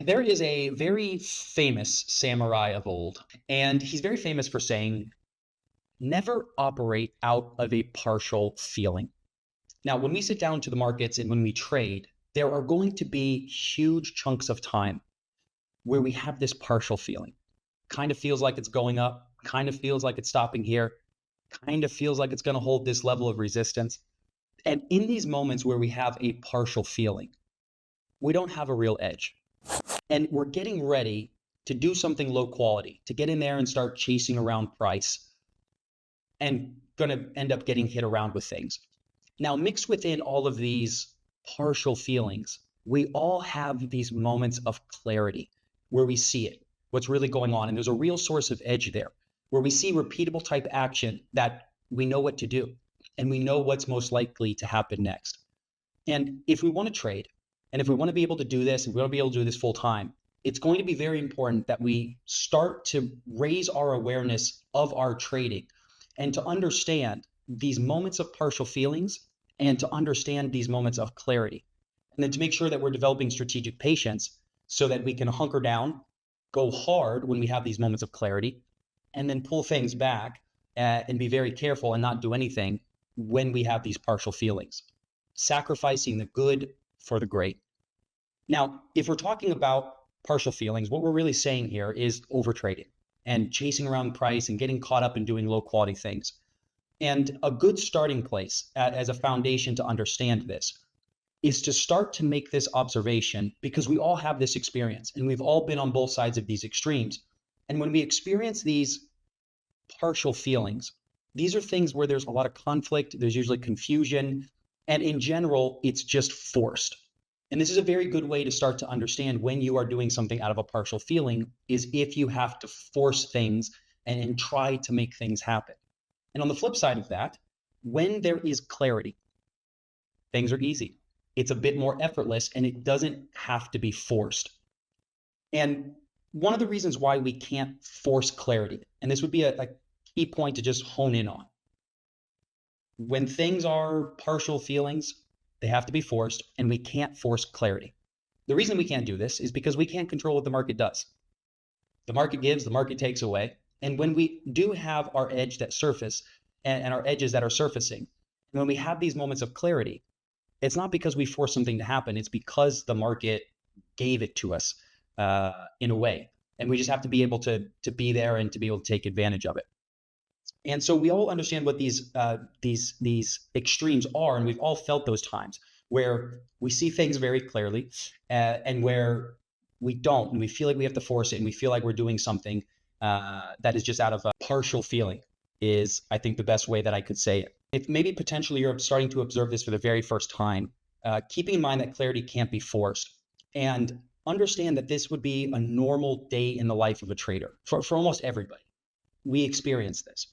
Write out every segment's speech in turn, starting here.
There is a very famous samurai of old, and he's very famous for saying, never operate out of a partial feeling. Now, when we sit down to the markets and when we trade, there are going to be huge chunks of time where we have this partial feeling. Kind of feels like it's going up, kind of feels like it's stopping here, kind of feels like it's going to hold this level of resistance. And in these moments where we have a partial feeling, we don't have a real edge. And we're getting ready to do something low quality, to get in there and start chasing around price and going to end up getting hit around with things. Now, mixed within all of these partial feelings, we all have these moments of clarity where we see it, what's really going on. And there's a real source of edge there where we see repeatable type action that we know what to do and we know what's most likely to happen next. And if we want to trade, and if we want to be able to do this, and we want to be able to do this full time, it's going to be very important that we start to raise our awareness of our trading and to understand these moments of partial feelings and to understand these moments of clarity. And then to make sure that we're developing strategic patience so that we can hunker down, go hard when we have these moments of clarity, and then pull things back and be very careful and not do anything when we have these partial feelings, sacrificing the good for the great. Now, if we're talking about partial feelings, what we're really saying here is overtrading and chasing around price and getting caught up in doing low quality things. And a good starting place as a foundation to understand this is to start to make this observation, because we all have this experience and we've all been on both sides of these extremes. And when we experience these partial feelings, these are things where there's a lot of conflict, there's usually confusion, and in general, it's just forced. And this is a very good way to start to understand when you are doing something out of a partial feeling, is if you have to force things and try to make things happen. And on the flip side of that, when there is clarity, things are easy. It's a bit more effortless and it doesn't have to be forced. And one of the reasons why we can't force clarity, and this would be a key point to just hone in on, when things are partial feelings, they have to be forced, and we can't force clarity. The reason we can't do this is because we can't control what the market does. The market gives, the market takes away. And when we do have our edge that surface and our edges that are surfacing, and when we have these moments of clarity, it's not because we forced something to happen. It's because the market gave it to us in a way. And we just have to be able to be there and to be able to take advantage of it. And so we all understand what these extremes are, and we've all felt those times where we see things very clearly and where we don't, and we feel like we have to force it, and we feel like we're doing something that is just out of a partial feeling, is, I think, the best way that I could say it. If maybe potentially you're starting to observe this for the very first time, keeping in mind that clarity can't be forced, and understand that this would be a normal day in the life of a trader for almost everybody. We experience this,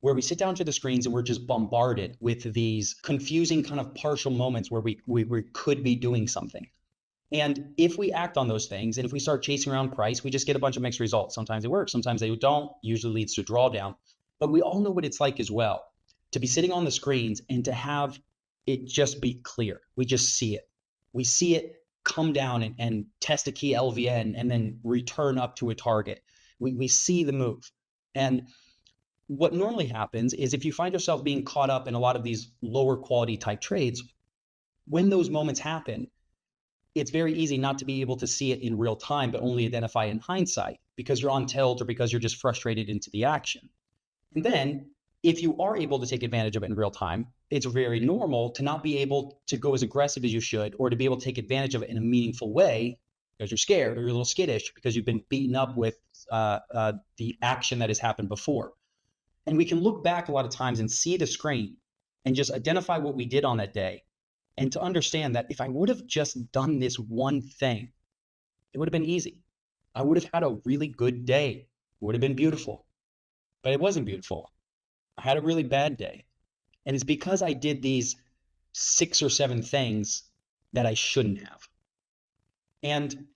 where we sit down to the screens and we're just bombarded with these confusing kind of partial moments where we could be doing something. And if we act on those things, and if we start chasing around price, we just get a bunch of mixed results. Sometimes they work, sometimes they don't, usually leads to drawdown. But we all know what it's like as well, to be sitting on the screens and to have it just be clear. We just see it. We see it come down and test a key LVN and then return up to a target. We see the move. And what normally happens is, if you find yourself being caught up in a lot of these lower quality type trades, when those moments happen, it's very easy not to be able to see it in real time, but only identify in hindsight because you're on tilt or because you're just frustrated into the action. And then if you are able to take advantage of it in real time, it's very normal to not be able to go as aggressive as you should, or to be able to take advantage of it in a meaningful way because you're scared or you're a little skittish because you've been beaten up with the action that has happened before. And we can look back a lot of times and see the screen and just identify what we did on that day, and to understand that if I would have just done this one thing, it would have been easy. I would have had a really good day. It would have been beautiful, but it wasn't beautiful. I had a really bad day. And it's because I did these 6 or 7 things that I shouldn't have. And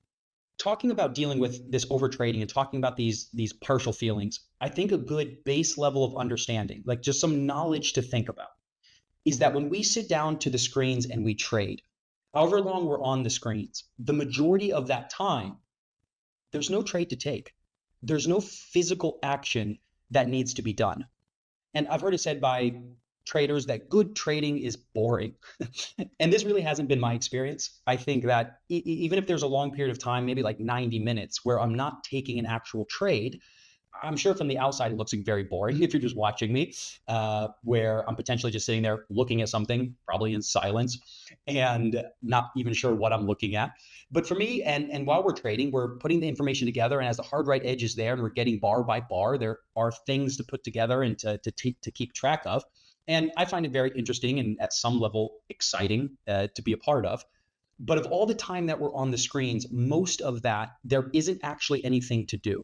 talking about dealing with this overtrading and talking about these partial feelings, I think a good base level of understanding, like just some knowledge to think about, is that when we sit down to the screens and we trade, however long we're on the screens, the majority of that time, there's no trade to take. There's no physical action that needs to be done. And I've heard it said by traders that good trading is boring. And this really hasn't been my experience. I think that even if there's a long period of time, maybe like 90 minutes, where I'm not taking an actual trade, I'm sure from the outside it looks like very boring if you're just watching me, where I'm potentially just sitting there looking at something, probably in silence, and not even sure what I'm looking at. But for me, and while we're trading, we're putting the information together, and as the hard right edge is there, and we're getting bar by bar, there are things to put together and to keep track of. And I find it very interesting and at some level exciting to be a part of. But of all the time that we're on the screens, most of that, there isn't actually anything to do.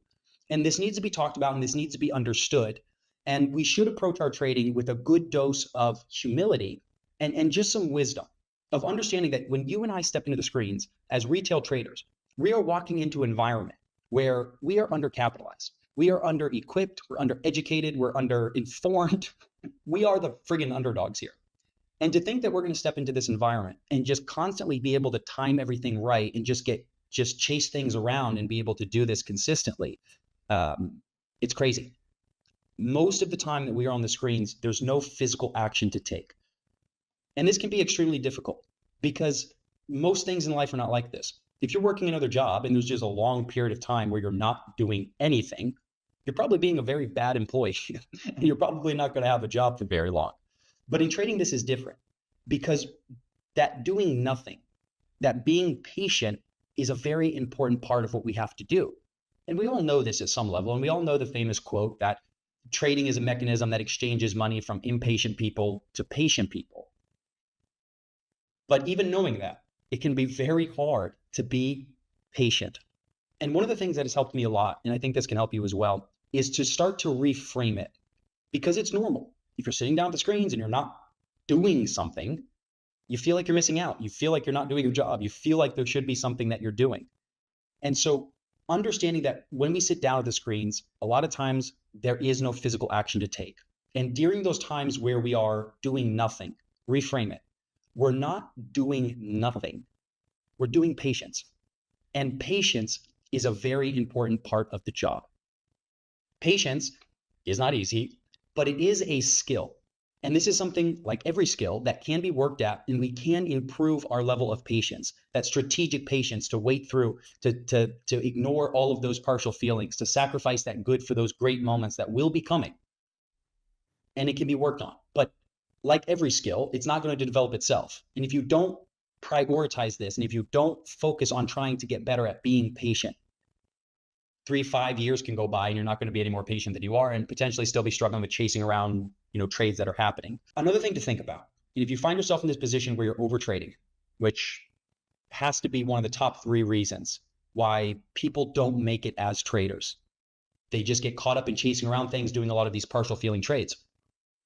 And this needs to be talked about and this needs to be understood. And we should approach our trading with a good dose of humility and just some wisdom of understanding that when you and I step into the screens as retail traders, we are walking into an environment where we are undercapitalized. We are under equipped, we're under educated, we're under informed. We are the friggin' underdogs here. And to think that we're going to step into this environment and just constantly be able to time everything right and just chase things around and be able to do this consistently, it's crazy. Most of the time that we are on the screens, there's no physical action to take. And this can be extremely difficult because most things in life are not like this. If you're working another job and there's just a long period of time where you're not doing anything, you're probably being a very bad employee and you're probably not going to have a job for very long. But in trading, this is different because that doing nothing, that being patient is a very important part of what we have to do. And we all know this at some level. And we all know the famous quote that trading is a mechanism that exchanges money from impatient people to patient people. But even knowing that, it can be very hard to be patient. And one of the things that has helped me a lot, and I think this can help you as well, is to start to reframe it because it's normal. If you're sitting down at the screens and you're not doing something, you feel like you're missing out. You feel like you're not doing your job. You feel like there should be something that you're doing. And so understanding that when we sit down at the screens, a lot of times there is no physical action to take. And during those times where we are doing nothing, reframe it. We're not doing nothing. We're doing patience. And patience is a very important part of the job. Patience is not easy, but it is a skill. And this is something like every skill that can be worked at, and we can improve our level of patience, that strategic patience to wait through, to ignore all of those partial feelings, to sacrifice that good for those great moments that will be coming. And it can be worked on. But like every skill, it's not going to develop itself. And if you don't prioritize this, and if you don't focus on trying to get better at being patient, 3-5 years can go by and you're not going to be any more patient than you are and potentially still be struggling with chasing around, trades that are happening. Another thing to think about, if you find yourself in this position where you're overtrading, which has to be one of the top 3 reasons why people don't make it as traders. They just get caught up in chasing around things, doing a lot of these partial feeling trades.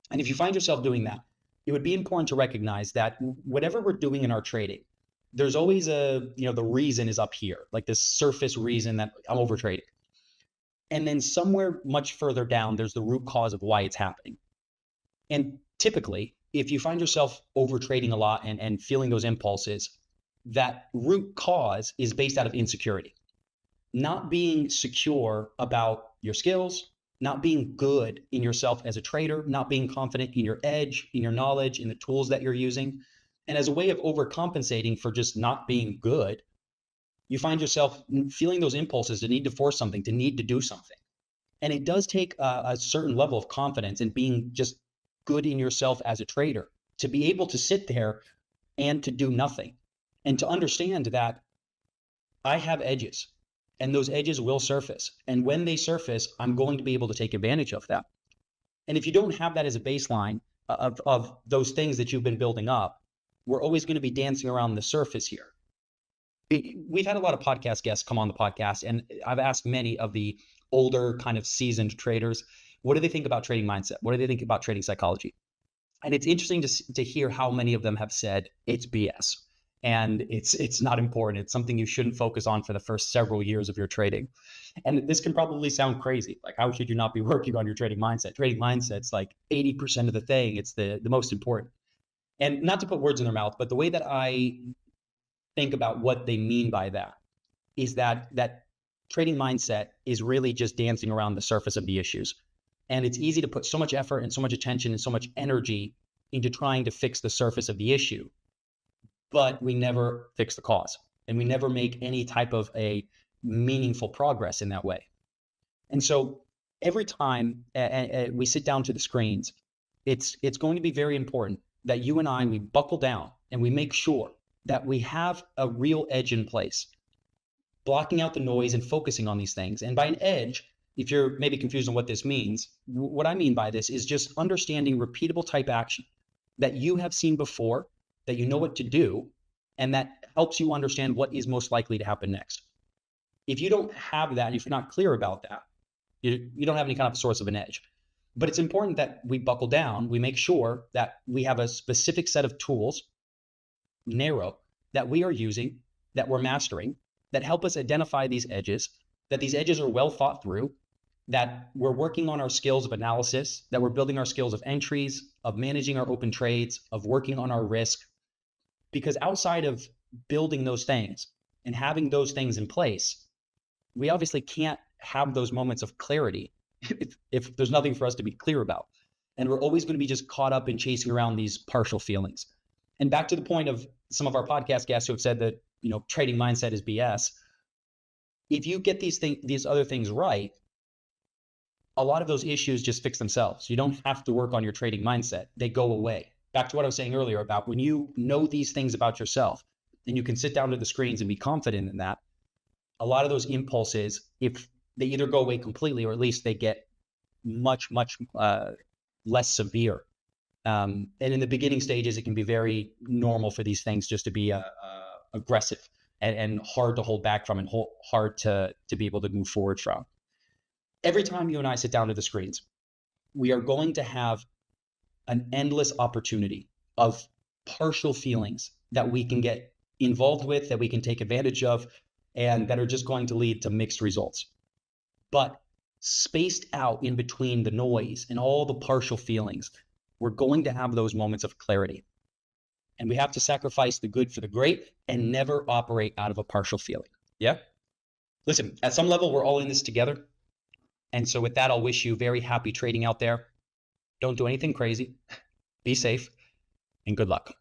And if you find yourself doing that, it would be important to recognize that whatever we're doing in our trading, there's always the reason is up here, like this surface reason that I'm overtrading. And then somewhere much further down, there's the root cause of why it's happening. And typically, if you find yourself overtrading a lot and feeling those impulses, that root cause is based out of insecurity. Not being secure about your skills, not being good in yourself as a trader, not being confident in your edge, in your knowledge, in the tools that you're using. And as a way of overcompensating for just not being good, you find yourself feeling those impulses to need to force something, to need to do something. And it does take a certain level of confidence in being just good in yourself as a trader to be able to sit there and to do nothing and to understand that I have edges and those edges will surface. And when they surface, I'm going to be able to take advantage of that. And if you don't have that as a baseline of those things that you've been building up, we're always going to be dancing around the surface here. We've had a lot of podcast guests come on the podcast, and I've asked many of the older kind of seasoned traders, what do they think about trading mindset? What do they think about trading psychology? And it's interesting to hear how many of them have said it's BS and it's not important. It's something you shouldn't focus on for the first several years of your trading. And this can probably sound crazy. Like, how should you not be working on your trading mindset? Trading mindset's like 80% of the thing. It's the most important. And not to put words in their mouth, but the way that I think about what they mean by that is that trading mindset is really just dancing around the surface of the issues. And it's easy to put so much effort and so much attention and so much energy into trying to fix the surface of the issue, but we never fix the cause. And we never make any type of a meaningful progress in that way. And so every time we sit down to the screens, it's going to be very important that you and I, we buckle down and we make sure that we have a real edge in place, blocking out the noise and focusing on these things. And by an edge, if you're maybe confused on what this means, what I mean by this is just understanding repeatable type action that you have seen before, that you know what to do, and that helps you understand what is most likely to happen next. If you don't have that, if you're not clear about that, you don't have any kind of source of an edge. But it's important that we buckle down, we make sure that we have a specific set of tools, narrow, that we are using, that we're mastering, that help us identify these edges, that these edges are well thought through, that we're working on our skills of analysis, that we're building our skills of entries, of managing our open trades, of working on our risk. Because outside of building those things and having those things in place, we obviously can't have those moments of clarity if there's nothing for us to be clear about. And we're always going to be just caught up in chasing around these partial feelings. And back to the point of some of our podcast guests who have said that, trading mindset is BS. If you get these other things right, a lot of those issues just fix themselves. You don't have to work on your trading mindset. They go away. Back to what I was saying earlier about when you know these things about yourself and you can sit down to the screens and be confident in that, a lot of those impulses, if they either go away completely or at least they get much, much less severe. And in the beginning stages, it can be very normal for these things just to be aggressive and hard to hold back from and hard to be able to move forward from. Every time you and I sit down to the screens, we are going to have an endless opportunity of partial feelings that we can get involved with, that we can take advantage of, and that are just going to lead to mixed results. But spaced out in between the noise and all the partial feelings, we're going to have those moments of clarity. And we have to sacrifice the good for the great and never operate out of a partial feeling. Yeah? Listen, at some level, we're all in this together. And so with that, I'll wish you very happy trading out there. Don't do anything crazy. Be safe and good luck.